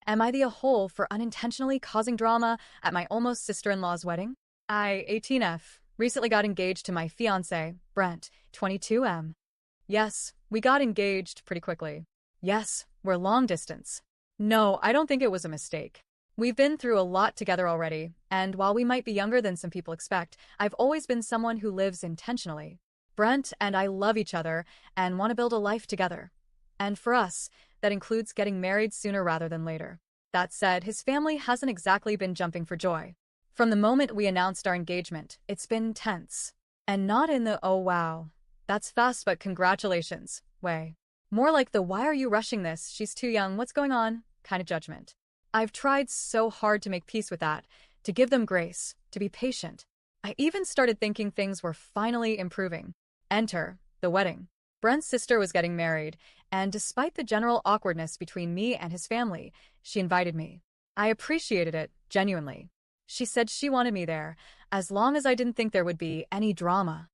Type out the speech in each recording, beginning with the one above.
Am I the a-hole for unintentionally causing drama at my almost sister-in-law's wedding? I, 18F, recently got engaged to my fiancé, Brent, 22M. Yes, we got engaged pretty quickly. Yes, we're long distance. No, I don't think it was a mistake. We've been through a lot together already, and while we might be younger than some people expect, I've always been someone who lives intentionally. Brent and I love each other and want to build a life together. And for us, that includes getting married sooner rather than later. That said, his family hasn't exactly been jumping for joy. From the moment we announced our engagement, it's been tense. And not in the "oh wow, that's fast but congratulations" way. More like the "why are you rushing this, she's too young, what's going on" kind of judgment. I've tried so hard to make peace with that, to give them grace, to be patient. I even started thinking things were finally improving. Enter the wedding. Brent's sister was getting married, and despite the general awkwardness between me and his family, she invited me. I appreciated it, genuinely. She said she wanted me there, as long as I didn't think there would be any drama.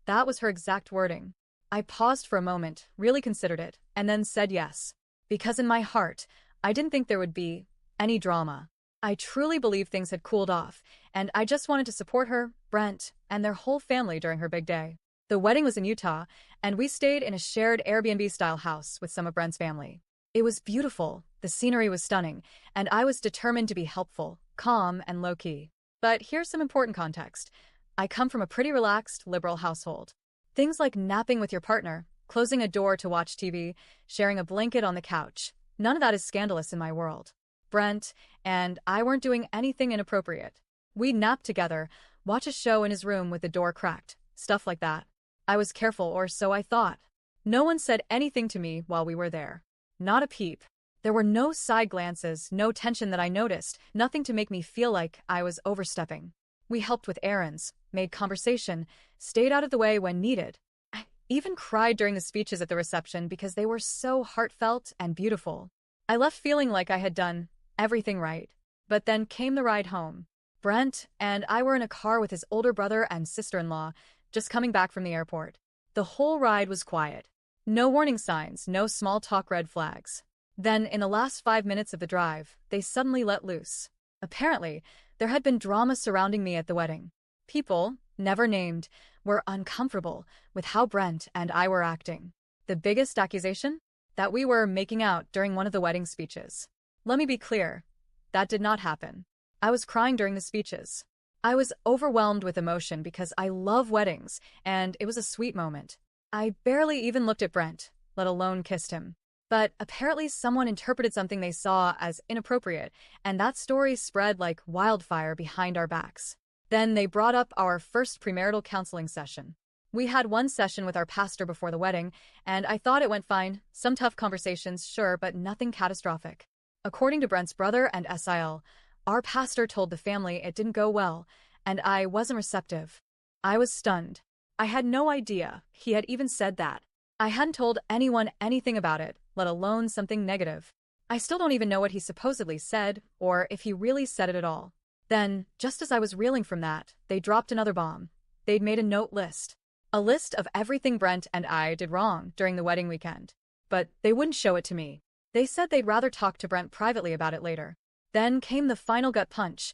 That was her exact wording. I paused for a moment, really considered it, and then said yes. Because in my heart, I didn't think there would be any drama. I truly believed things had cooled off, and I just wanted to support her, Brent, and their whole family during her big day. The wedding was in Utah, and we stayed in a shared Airbnb-style house with some of Brent's family. It was beautiful, the scenery was stunning, and I was determined to be helpful, calm, and low-key. But here's some important context. I come from a pretty relaxed, liberal household. Things like napping with your partner, closing a door to watch TV, sharing a blanket on the couch. None of that is scandalous in my world. Brent and I weren't doing anything inappropriate. We'd nap together, watch a show in his room with the door cracked, stuff like that. I was careful, or so I thought. No one said anything to me while we were there. Not a peep. There were no side glances, no tension that I noticed, nothing to make me feel like I was overstepping. We helped with errands, made conversation, stayed out of the way when needed. I even cried during the speeches at the reception because they were so heartfelt and beautiful. I left feeling like I had done everything right. But then came the ride home. Brent and I were in a car with his older brother and sister-in-law, just coming back from the airport. The whole ride was quiet. No warning signs, no small talk red flags. Then, in the last 5 minutes of the drive, they suddenly let loose. Apparently, there had been drama surrounding me at the wedding. People, never named, were uncomfortable with how Brent and I were acting. The biggest accusation? That we were making out during one of the wedding speeches. Let me be clear, that did not happen. I was crying during the speeches. I was overwhelmed with emotion because I love weddings, and it was a sweet moment. I barely even looked at Brent, let alone kissed him. But apparently someone interpreted something they saw as inappropriate, and that story spread like wildfire behind our backs. Then they brought up our first premarital counseling session. We had one session with our pastor before the wedding, and I thought it went fine. Some tough conversations, sure, but nothing catastrophic. According to Brent's brother and SIL, our pastor told the family it didn't go well, and I wasn't receptive. I was stunned. I had no idea he had even said that. I hadn't told anyone anything about it, let alone something negative. I still don't even know what he supposedly said, or if he really said it at all. Then, just as I was reeling from that, they dropped another bomb. They'd made a note list. A list of everything Brent and I did wrong during the wedding weekend. But they wouldn't show it to me. They said they'd rather talk to Brent privately about it later. Then came the final gut punch.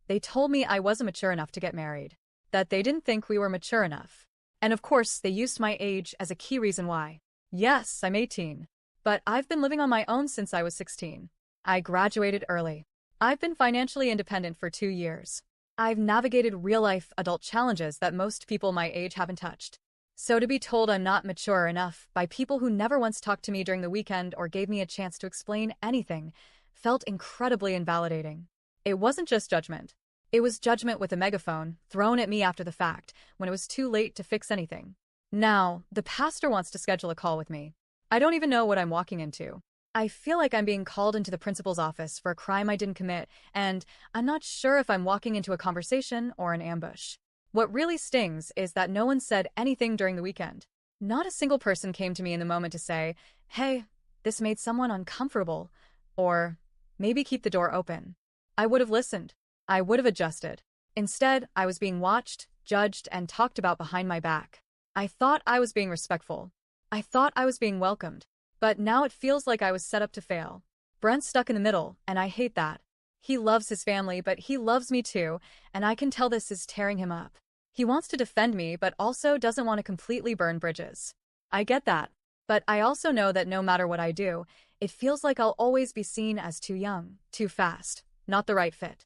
They told me I wasn't mature enough to get married. That they didn't think we were mature enough. And of course, they used my age as a key reason why. Yes, I'm 18. But I've been living on my own since I was 16. I graduated early. I've been financially independent for 2 years. I've navigated real-life adult challenges that most people my age haven't touched. So to be told I'm not mature enough by people who never once talked to me during the weekend or gave me a chance to explain anything felt incredibly invalidating. It wasn't just judgment. It was judgment with a megaphone thrown at me after the fact, when it was too late to fix anything. Now, the pastor wants to schedule a call with me. I don't even know what I'm walking into. I feel like I'm being called into the principal's office for a crime I didn't commit, and I'm not sure if I'm walking into a conversation or an ambush. What really stings is that no one said anything during the weekend. Not a single person came to me in the moment to say, "Hey, this made someone uncomfortable," or maybe keep the door open. I would have listened. I would have adjusted. Instead, I was being watched, judged, and talked about behind my back. I thought I was being respectful. I thought I was being welcomed. But now it feels like I was set up to fail. Brent's stuck in the middle, and I hate that. He loves his family, but he loves me too, and I can tell this is tearing him up. He wants to defend me, but also doesn't want to completely burn bridges. I get that. But I also know that no matter what I do, it feels like I'll always be seen as too young, too fast, not the right fit.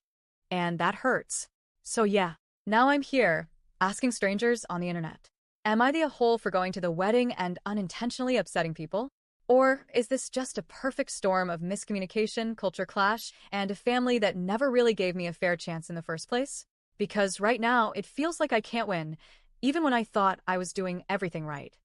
And that hurts. So yeah, now I'm here, asking strangers on the internet. Am I the a-hole for going to the wedding and unintentionally upsetting people? Or is this just a perfect storm of miscommunication, culture clash, and a family that never really gave me a fair chance in the first place? Because right now, it feels like I can't win, even when I thought I was doing everything right.